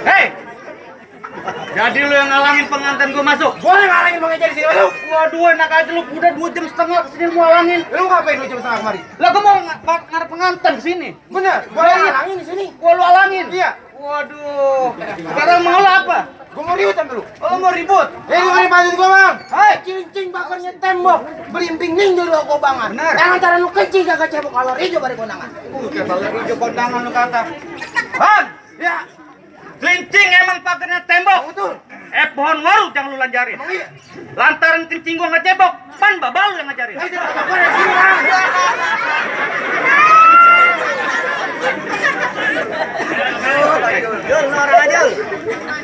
Hei! Jadi lu yang ngalangin pengantin gua masuk? Gua yang ngalangin pengajar di sini masuk. Waduh, enak aja lu udah 2 jam setengah kesini mau ngalangin. Lu ngapain 2 jam setengah kemari? Lah gua mau ngarep pengantin kesini. Bener, gua yang ngalangin di sini. Gua lu alangin? Iya. Waduh. Sekarang mau lu apa? Gua mau ribut dulu. Oh, mau ribut? Dengerin pantun gua, Bang. Hai. Cincing bakarnya tembok, belimbing ning dulu kobangan. Bener. Yang antara lu kencing kagak cebok kalau hijau bari kondangan. Kalau hijau kondangan lu kata. Bang, Ya, kencing emang pagernya tembok. betul. Pohon waru jangan lu lanjarin. Emang iya. Lantaran kencing gua nggak cebok, pan babal lu yang ngajarin. Ayo, gua dari sini, Bang.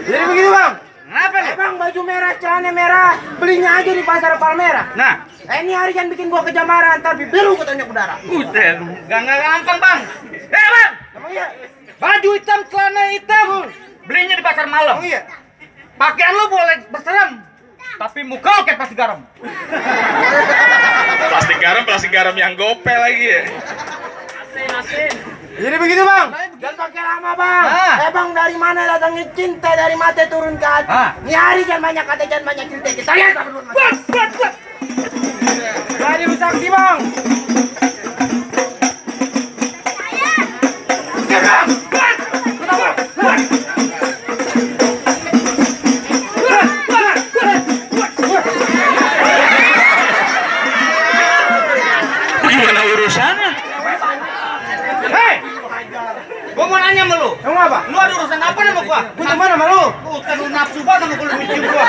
Jadi begini, Bang. Kenapa nih? Bang, baju merah, celana merah, belinya aja di pasar Palmera. Nah, Ini hari kan bikin gua kejamaran, ntar bibir lu ketonjok udara. buset, gak gampang bang. Bang, Emang iya? baju hitam, celana hitam, belinya di pasar malam. Emang iya? Pakaian lu boleh berserem, tapi muka lu kayak plastik garam. Plastik garam yang gope lagi ya. Jadi begitu, Bang. Jangan pakai lama, Bang. Bang, dari mana datangnya cinta dari mata turun ke hati. Ini hari jangan banyak kata, jangan banyak cerita. Kita lihat apa dulu. Jadi lu saksi, Bang. Oke, Bang. Gimana urusannya? Hei, gua mau nanya sama lu. Emang apa? Lu ada urusan apa sama gua? Gua teman sama lu. Urusan lu nafsu banget sama kulit biji gua.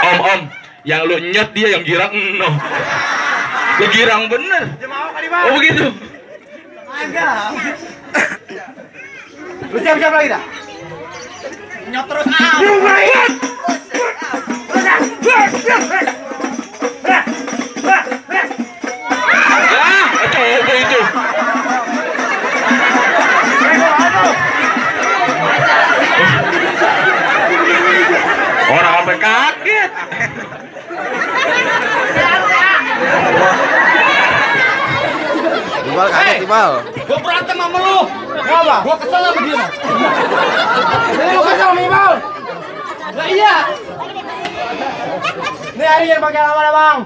Om, yang lu nyet dia yang girang no. Lu girang bener. Dia mau kali, Bang. Oh begitu. Agak. Lu siap-siap lagi dah? Nyot terus ah. Coba itu. Orang sampai kaget. Ibal kaget, Ibal. Gua berantem sama lu. Kenapa? Gua kesel sama dia. Ini lu kesel sama Ibal? Lah iya. Nih hari yang pakai lama dah, Bang.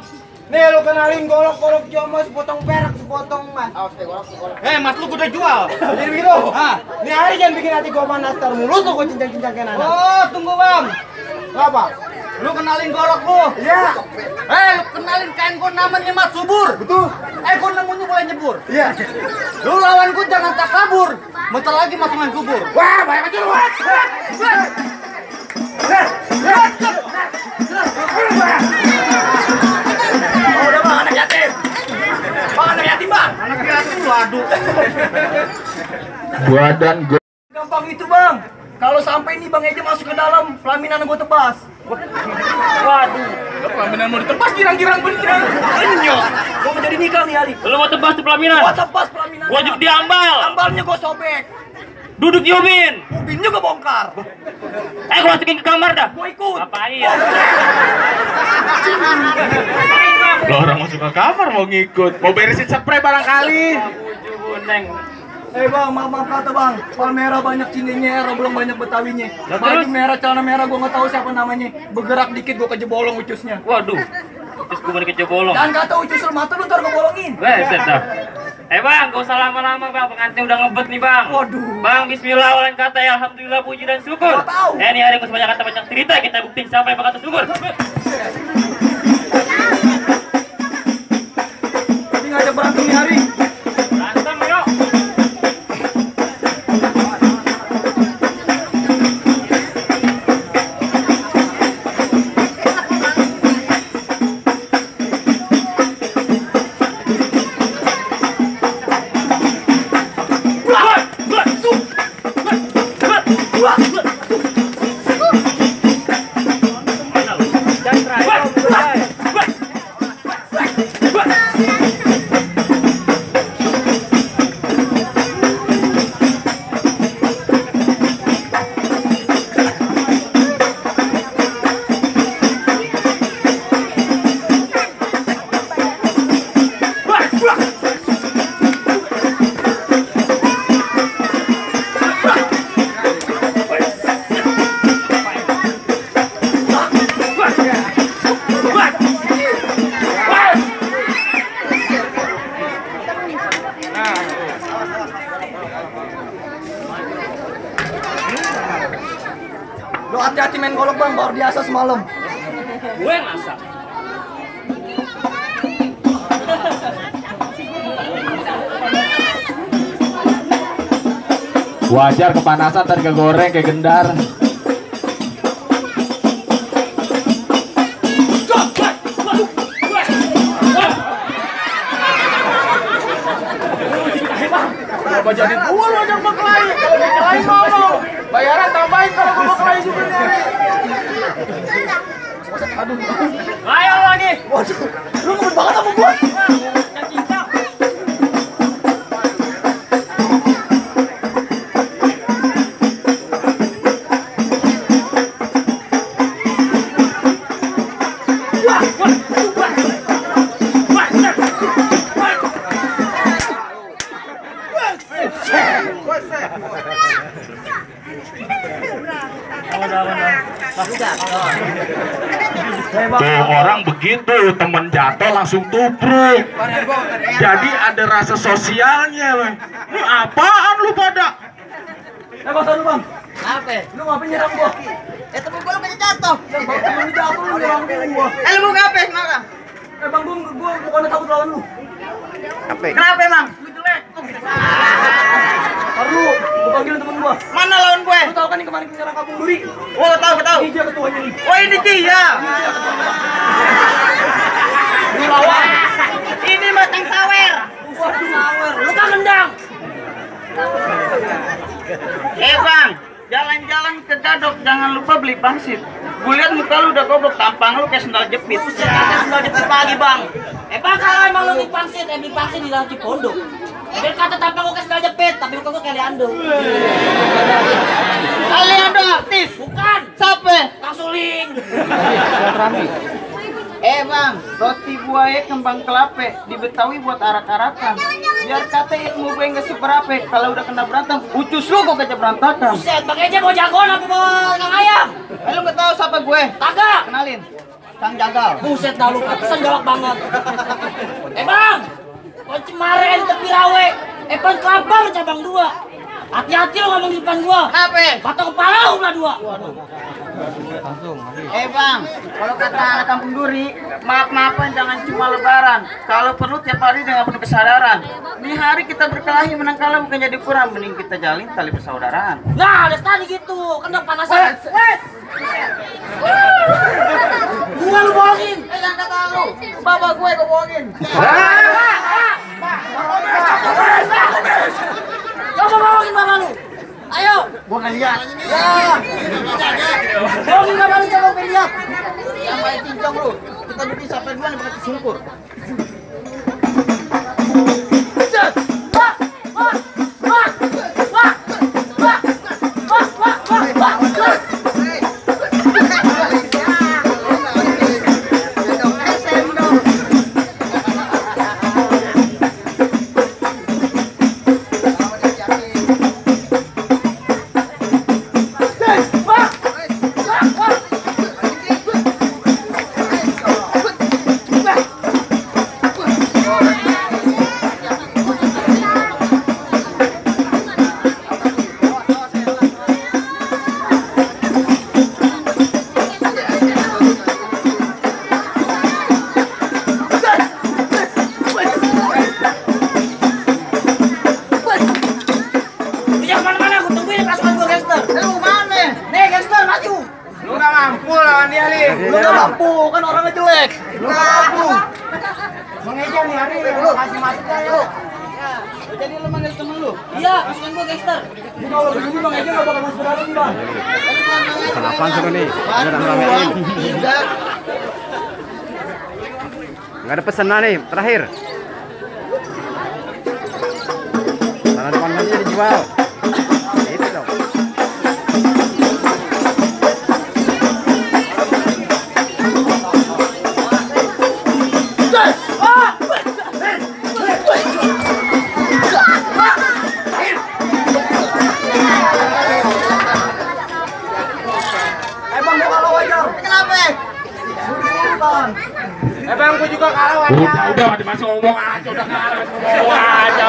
Nih lu kenalin golok-golok jomo sepotong perak, sepotong emas. Mas lu udah jual. Jadi begitu? Ah. Nih hari jangan bikin hati gua panas tar mulu tuh gua cincang-cincang kayak nana. Oh, tunggu bang. Apa? Lu kenalin golok lu. Iya. Lu kenalin kain gua namanya Mas Subur. Betul. Gua nemunya boleh nyebur. Iya. Lu lawan gua jangan tak kabur. Bentar lagi masuk main kubur. Wah, banyak aja lu. Oh, udah bang, anak yatim. Bang, anak yatim bang. Anak yatim, waduh. Badan gue. Gampang itu bang. Kalau sampai ini Bang Eja masuk ke dalam, pelaminan gua tebas. Waduh. Pelaminan mau ditebas girang-girang bener. Enyok. Gua mau jadi nikah nih hari. Lu mau tebas tuh pelaminan? Gua tebas pelaminan. Wajib diambal. Ambalnya gua sobek. Duduk di ubin. Ubinnya gua bongkar. Gua masukin ke kamar dah. Gua ikut. Ngapain ya? Lo orang masuk ke kamar mau ngikut. Mau beresin spray barangkali. Buneng. Bang, maaf kata bang, Palmera banyak cindinya, belum banyak Betawinya. Baju merah, celana merah, gua nggak tahu siapa namanya. Bergerak dikit gua kejebolong ucusnya. Waduh. Terus gua mau kejebolong. Dan kata ucus mata lu ntar gua bolongin. Set dah. Bang, gak usah lama-lama bang, pengantin udah ngebet nih bang. Waduh. Bang, bismillah, awalin kata ya, alhamdulillah, puji dan syukur. Gua tahu. Ini hari gak sebanyak kata banyak cerita, kita buktiin siapa yang berkata syukur. Tapi ngajak berantem nih hari. Berantem yuk. Dan bang, baru biasa semalam. Gue yang masak. Wajar kepanasan dan kegoreng kayak gendar. Apa jadi gua lu ajak berkelahi? Kalau berkelahi ngomong. Bayaran tambahin kalau gua berkelahi juga nyari. Aduh, Ayo lagi. waduh, lu ngebut banget sama gua. Yang cinta. Tuh orang begitu, temen jatuh langsung tubruk. Jadi ada rasa sosialnya, weh. Ini apaan lu pada? Kosan lu bang, Apa? lu ngapain nyerang gua? Temen gua lu kayaknya jatuh. Bang, lu jatuh lu nyerang gua. Lu mau ngapain kenapa? Bang, gua bukan takut lawan lu. Kenapa emang? Lu jelek. Taruh, gua panggilin temen gua. Mana lawan gue? Lu tahu kan yang kemarin nyerang Kampung Duri? Oh, tahu. Ini dia ketuanya nih. Oh, ini dia. Lu lawan. Ini matang sawer. Waduh, sawer. Lu kan nendang. Bang, jalan-jalan ke Gadok jangan lupa beli pangsit. Gue lihat muka lu udah goblok, tampang lu kayak sendal jepit. Buset, kata sendal jepit pagi bang. Bang kalau emang lu beli pangsit di dalam Cipondo. Biar kata tampang lu kayak sendal jepit, tapi muka gua kayak Leando. Leando aktif. Bukan, Siapa? Kang Suling. Bang, roti buaya kembang kelape di Betawi buat arak-arakan. Biar kata ilmu gue nggak seberapa, kalau udah kena berantem, ucus lu kok kayak berantakan. Buset, Bang Eja mau jagoan apa mau Kang Ayam? Lu nggak tahu siapa gue? Kagak. Kenalin, Kang Jagal. Buset dah lu, pantesan galak banget. Bang, kunci kemarin tepi rawe. Pan kelabang cabang 2. Hati-hati lu ngomong di depan gua. Kenapa? Batok kepala lu belah 2. Bang, kalau kata anak kampung Duri, maaf-maafan jangan cuma lebaran. Kalau perlu tiap hari dengan penuh kesadaran. Di hari kita berkelahi menang kalah bukan jadi kurang, mending kita jalin tali persaudaraan. Nah, ada tadi gitu, kena panasan. Gua lu bohongin. Jangan kata lu, bapak gue bohongin. Coba bohongin bapak lu. Ayo. Gua nggak lihat. Bohongin bapak lu, coba pengen lihat. Yang main cincong lu, kita bikin sampai duluan pakai sungkur. Lu nggak mampu, kan orangnya jelek. Lu nggak mampu. Mengeja nih hari lu kasih masuknya yuk. Jadi lu manggil temen lu? Iya, masukin gua gangster. Ini kalau begini Bang Eja nggak bakal masuk dalam nih Bang. Kenapa suruh nih? Udah ramein. Tidak. Nggak ada pesanan nih, terakhir. Tanah depan aja dijual. Itu dong. Bang, gua kalah wajar. Kenapa? Bang. Bang, gua juga kalah wajar. Udah, masih ngomong aja, udah kalah, masih ngomong aja.